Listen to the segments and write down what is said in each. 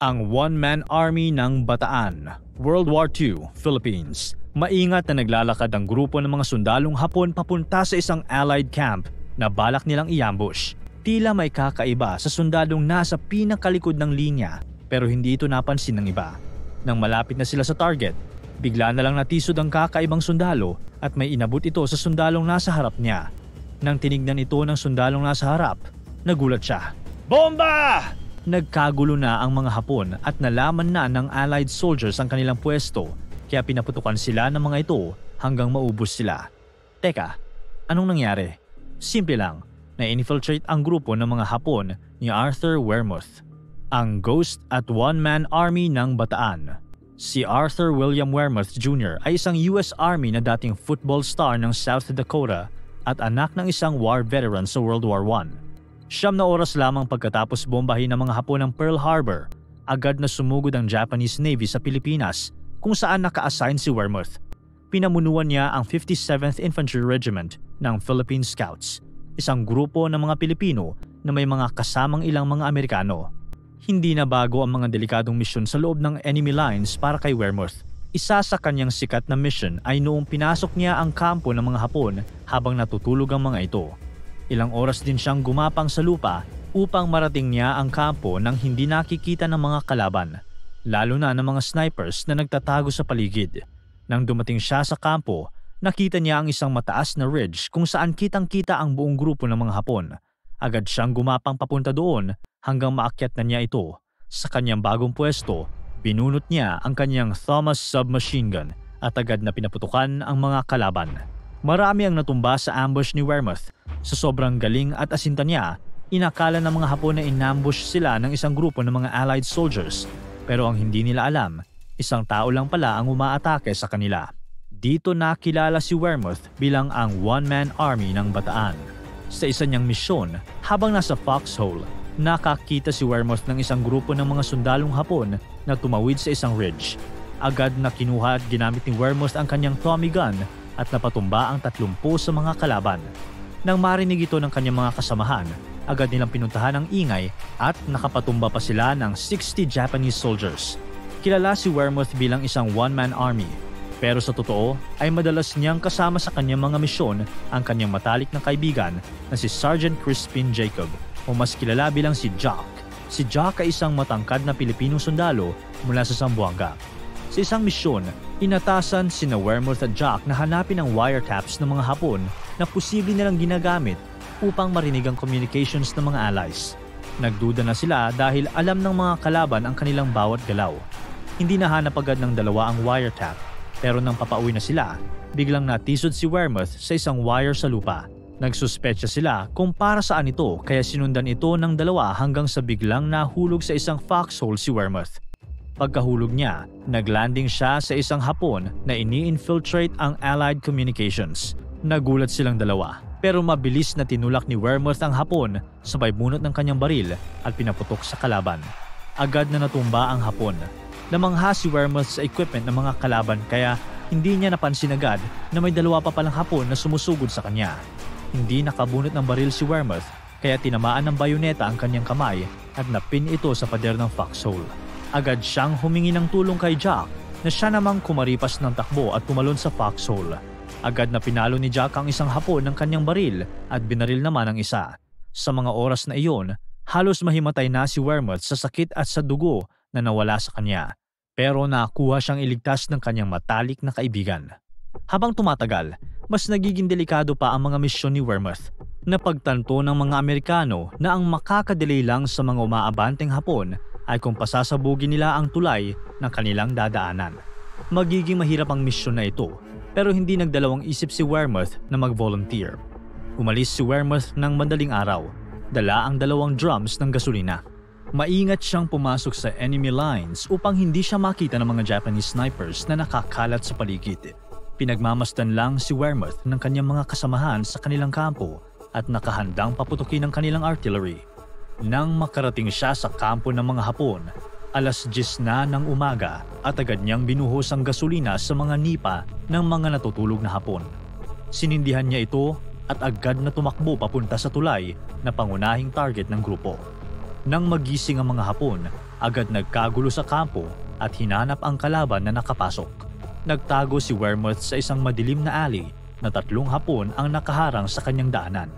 Ang one-man army ng Bataan, World War II, Philippines. Maingat na naglalakad ang grupo ng mga sundalong Hapon papunta sa isang Allied camp na balak nilang i-ambush. Tila may kakaiba sa sundalong nasa pinakalikod ng linya pero hindi ito napansin ng iba. Nang malapit na sila sa target, bigla na lang natisod ang kakaibang sundalo at may inabot ito sa sundalong nasa harap niya. Nang tinignan ito ng sundalong nasa harap, nagulat siya. Bomba! Nagkagulo na ang mga Hapon at nalaman na ng Allied soldiers ang kanilang pwesto kaya pinaputukan sila ng mga ito hanggang maubos sila. Teka, anong nangyari? Simple lang, na-infiltrate ang grupo ng mga Hapon ni Arthur Wehrmuth, ang ghost at one-man army ng Bataan. Si Arthur William Wehrmuth Jr. ay isang US Army na dating football star ng South Dakota at anak ng isang war veteran sa World War I. 9 na oras lamang pagkatapos bombahin ng mga Hapon ng Pearl Harbor, agad na sumugod ang Japanese Navy sa Pilipinas kung saan naka-assign si Wehrmuth. Pinamunuan niya ang 57th Infantry Regiment ng Philippine Scouts, isang grupo ng mga Pilipino na may mga kasamang ilang mga Amerikano. Hindi na bago ang mga delikadong misyon sa loob ng enemy lines para kay Wehrmuth. Isa sa kanyang sikat na mission ay noong pinasok niya ang kampo ng mga Hapon habang natutulog ang mga ito. Ilang oras din siyang gumapang sa lupa upang marating niya ang kampo nang hindi nakikita ng mga kalaban, lalo na ng mga snipers na nagtatago sa paligid. Nang dumating siya sa kampo, nakita niya ang isang mataas na ridge kung saan kitang-kita ang buong grupo ng mga Hapon. Agad siyang gumapang papunta doon hanggang maakyat na niya ito. Sa kanyang bagong pwesto, binunot niya ang kanyang Thomas submachine gun at agad na pinaputukan ang mga kalaban. Marami ang natumba sa ambush ni Wehrmuth. Sa sobrang galing at asinta niya, inakala ng mga Hapon na inambush sila ng isang grupo ng mga Allied soldiers. Pero ang hindi nila alam, isang tao lang pala ang umaatake sa kanila. Dito nakilala si Wehrmuth bilang ang one-man army ng Bataan. Sa isa niyang misyon, habang nasa Foxhole, nakakita si Wehrmuth ng isang grupo ng mga sundalong Hapon na tumawid sa isang ridge. Agad na kinuha at ginamit ni Wehrmuth ang kanyang Tommy gun at napatumba ang 30 sa mga kalaban. Nang marinig ito ng kanyang mga kasamahan, agad nilang pinuntahan ang ingay at nakapatumba pa sila ng 60 Japanese soldiers. Kilala si Wehrmuth bilang isang one-man army, pero sa totoo ay madalas niyang kasama sa kanyang mga misyon ang kanyang matalik na kaibigan na si Sergeant Crispin Jacob o mas kilala bilang si Jock. Si Jock ay isang matangkad na Pilipinong sundalo mula sa Zamboanga. Sa isang misyon, inatasan sina Wehrmuth at Jock na hanapin ang wiretaps ng mga Hapon na posible nilang ginagamit upang marinig ang communications ng mga allies. Nagduda na sila dahil alam ng mga kalaban ang kanilang bawat galaw. Hindi nahanap agad ng dalawa ang wiretap, pero nang papauwi na sila, biglang natisod si Wehrmuth sa isang wire sa lupa. Nagsuspecha sila kung para saan ito kaya sinundan ito ng dalawa hanggang sa biglang nahulog sa isang foxhole si Wehrmuth. Pagkahulog niya, naglanding siya sa isang Hapon na ini-infiltrate ang Allied communications. Nagulat silang dalawa, pero mabilis na tinulak ni Wehrmuth ang Hapon sabay bunot ng kanyang baril at pinaputok sa kalaban. Agad na natumba ang Hapon. Namangha si Wehrmuth sa equipment ng mga kalaban kaya hindi niya napansin agad na may dalawa pa palang Hapon na sumusugod sa kanya. Hindi nakabunot ng baril si Wehrmuth kaya tinamaan ng bayoneta ang kanyang kamay at napin ito sa pader ng foxhole. Agad siyang humingi ng tulong kay Jock na siya namang kumaripas ng takbo at tumalon sa foxhole. Agad na pinalo ni Jock ang isang Hapon ng kanyang baril at binaril naman ang isa. Sa mga oras na iyon, halos mahimatay na si Wehrmuth sa sakit at sa dugo na nawala sa kanya. Pero nakuha siyang iligtas ng kanyang matalik na kaibigan. Habang tumatagal, mas nagiging delikado pa ang mga misyon ni Wehrmuth. Napagtanto ng mga Amerikano na ang makakadelay lang sa mga umaabanteng Hapon ay kung pasasabugin nila ang tulay ng kanilang dadaanan. Magiging mahirap ang misyon na ito, pero hindi nagdalawang isip si Wehrmuth na mag-volunteer. Umalis si Wehrmuth ng madaling araw, dala ang 2 drums ng gasolina. Maingat siyang pumasok sa enemy lines upang hindi siya makita ng mga Japanese snipers na nakakalat sa paligid. Pinagmamasdan lang si Wehrmuth ng kanyang mga kasamahan sa kanilang kampo at nakahandang paputukin ng kanilang artillery. Nang makarating siya sa kampo ng mga Hapon, 10:00 na ng umaga at agad niyang binuhos ang gasolina sa mga nipa ng mga natutulog na Hapon. Sinindihan niya ito at agad na tumakbo papunta sa tulay na pangunahing target ng grupo. Nang magising ang mga Hapon, agad nagkagulo sa kampo at hinanap ang kalaban na nakapasok. Nagtago si Wehrmuth sa isang madilim na alley na 3 Hapon ang nakaharang sa kanyang daanan.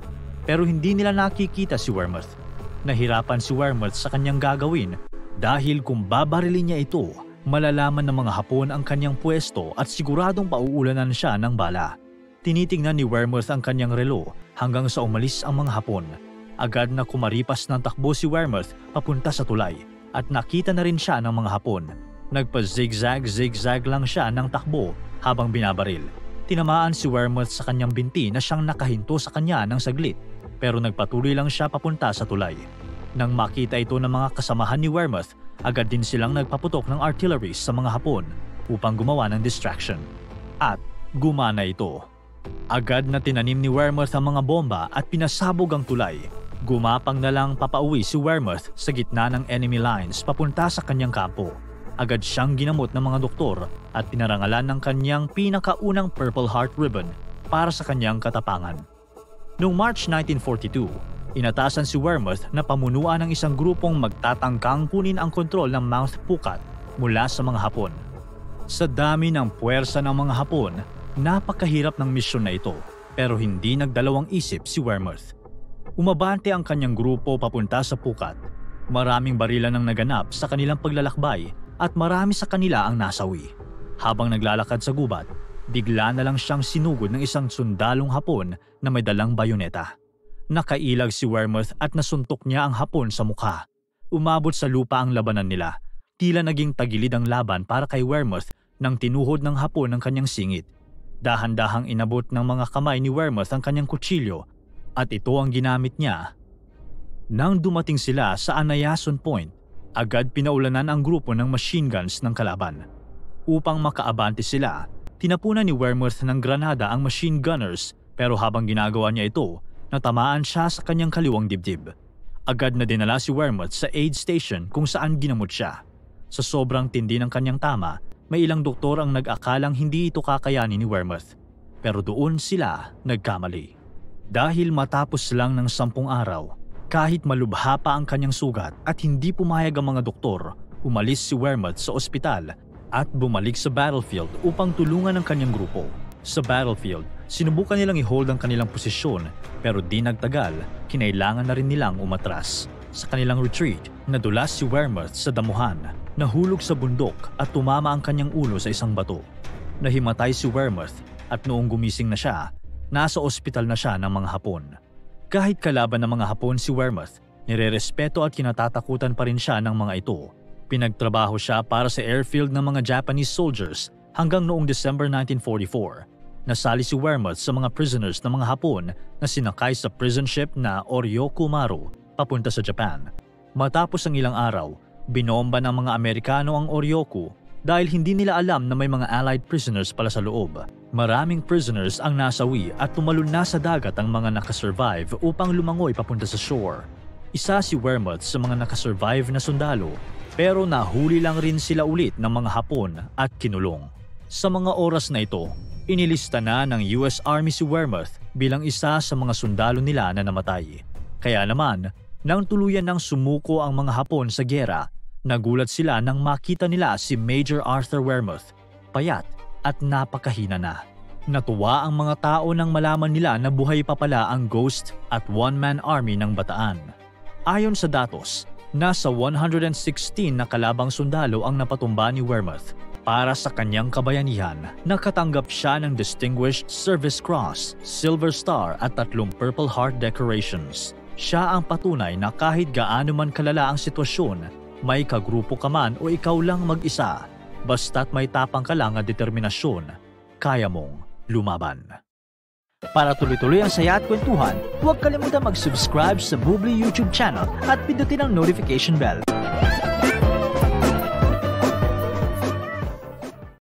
Pero hindi nila nakikita si Wehrmuth. Nahirapan si Wehrmuth sa kanyang gagawin dahil kung babarilin niya ito, malalaman ng mga Hapon ang kanyang pwesto at siguradong pauulanan siya ng bala. Tinitingnan ni Wehrmuth ang kanyang relo hanggang sa umalis ang mga Hapon. Agad na kumaripas ng takbo si Wehrmuth papunta sa tulay at nakita na rin siya ng mga Hapon. Nagpa-zigzag lang siya ng takbo habang binabaril. Tinamaan si Wehrmuth sa kanyang binti na siyang nakahinto sa kanya ng saglit, pero nagpatuloy lang siya papunta sa tulay. Nang makita ito ng mga kasamahan ni Wehrmuth, agad din silang nagpaputok ng artillery sa mga Hapon upang gumawa ng distraction. At gumana ito. Agad na tinanim ni Wehrmuth ang mga bomba at pinasabog ang tulay. Gumapang na lang papauwi si Wehrmuth sa gitna ng enemy lines papunta sa kanyang kampo. Agad siyang ginamot ng mga doktor at pinarangalan ng kanyang pinakaunang Purple Heart ribbon para sa kanyang katapangan. Noong March 1942, inatasan si Wehrmuth na pamunuan ng isang grupong magtatangkang kunin ang kontrol ng Mount Pukat mula sa mga Hapon. Sa dami ng puwersa ng mga Hapon, napakahirap ng misyon na ito, pero hindi nagdalawang isip si Wehrmuth. Umabante ang kanyang grupo papunta sa Pukat. Maraming barilan ang naganap sa kanilang paglalakbay at marami sa kanila ang nasawi. Habang naglalakad sa gubat, bigla na lang siyang sinugod ng isang sundalong Hapon na may dalang bayoneta. Nakailag si Wehrmuth at nasuntok niya ang Hapon sa mukha. Umabot sa lupa ang labanan nila. Tila naging tagilid ang laban para kay Wehrmuth nang tinuhod ng Hapon ang kanyang singit. Dahan-dahang inabot ng mga kamay ni Wehrmuth ang kanyang kutsilyo at ito ang ginamit niya. Nang dumating sila sa Anayason Point, agad pinaulanan ang grupo ng machine guns ng kalaban. Upang makaabante sila, tinapunan ni Wehrmuth ng granada ang machine gunners, pero habang ginagawa niya ito, natamaan siya sa kanyang kaliwang dibdib. Agad na dinala si Wehrmuth sa aid station kung saan ginamot siya. Sa sobrang tindi ng kanyang tama, may ilang doktor ang nag-akalang hindi ito kakayanin ni Wehrmuth. Pero doon sila nagkamali. Dahil matapos lang ng 10 araw, kahit malubha pa ang kanyang sugat at hindi pumayag ang mga doktor, umalis si Wehrmuth sa ospital at bumalik sa battlefield upang tulungan ang kanyang grupo. Sa battlefield, sinubukan nilang i-hold ang kanilang posisyon pero di nagtagal, kinailangan na rin nilang umatras. Sa kanilang retreat, nadulas si Wehrmuth sa damuhan, nahulog sa bundok at tumama ang kanyang ulo sa isang bato. Nahimatay si Wehrmuth at noong gumising na siya, nasa ospital na siya ng mga Hapon. Kahit kalaban ng mga Hapon si Wehrmuth, nirerespeto at kinatatakutan pa rin siya ng mga ito. Pinagtrabaho siya para sa airfield ng mga Japanese soldiers hanggang noong December 1944. Nasali si Wehrmuth sa mga prisoners ng mga Hapon na sinakay sa prison ship na Oryoku Maru papunta sa Japan. Matapos ang ilang araw, binomba ng mga Amerikano ang Oryoku dahil hindi nila alam na may mga Allied prisoners pala sa loob. Maraming prisoners ang nasawi at tumalon na sa dagat ang mga nakasurvive upang lumangoy papunta sa shore. Isa si Wehrmuth sa mga nakasurvive na sundalo, pero nahuli lang rin sila ulit ng mga Hapon at kinulong. Sa mga oras na ito, inilista na ng US Army si Wehrmuth bilang isa sa mga sundalo nila na namatay. Kaya naman, nang tuluyan ng sumuko ang mga Hapon sa giyera, nagulat sila nang makita nila si Major Arthur Wehrmuth, payat at napakahina na. Natuwa ang mga tao nang malaman nila na buhay pa pala ang ghost at one-man army ng Bataan. Ayon sa datos, nasa 116 na kalabang sundalo ang napatumba ni Wehrmuth. Para sa kanyang kabayanihan, nakatanggap siya ng Distinguished Service Cross, Silver Star at 3 Purple Heart decorations. Siya ang patunay na kahit gaano man kalala ang sitwasyon, may kagrupo ka man o ikaw lang mag-isa, basta't may tapang ka lang at determinasyon, kaya mong lumaban. Para tuloy-tuloy ang saya at kwentuhan, huwag kalimutan mag-subscribe sa Bubbly YouTube channel at pindutin ang notification bell.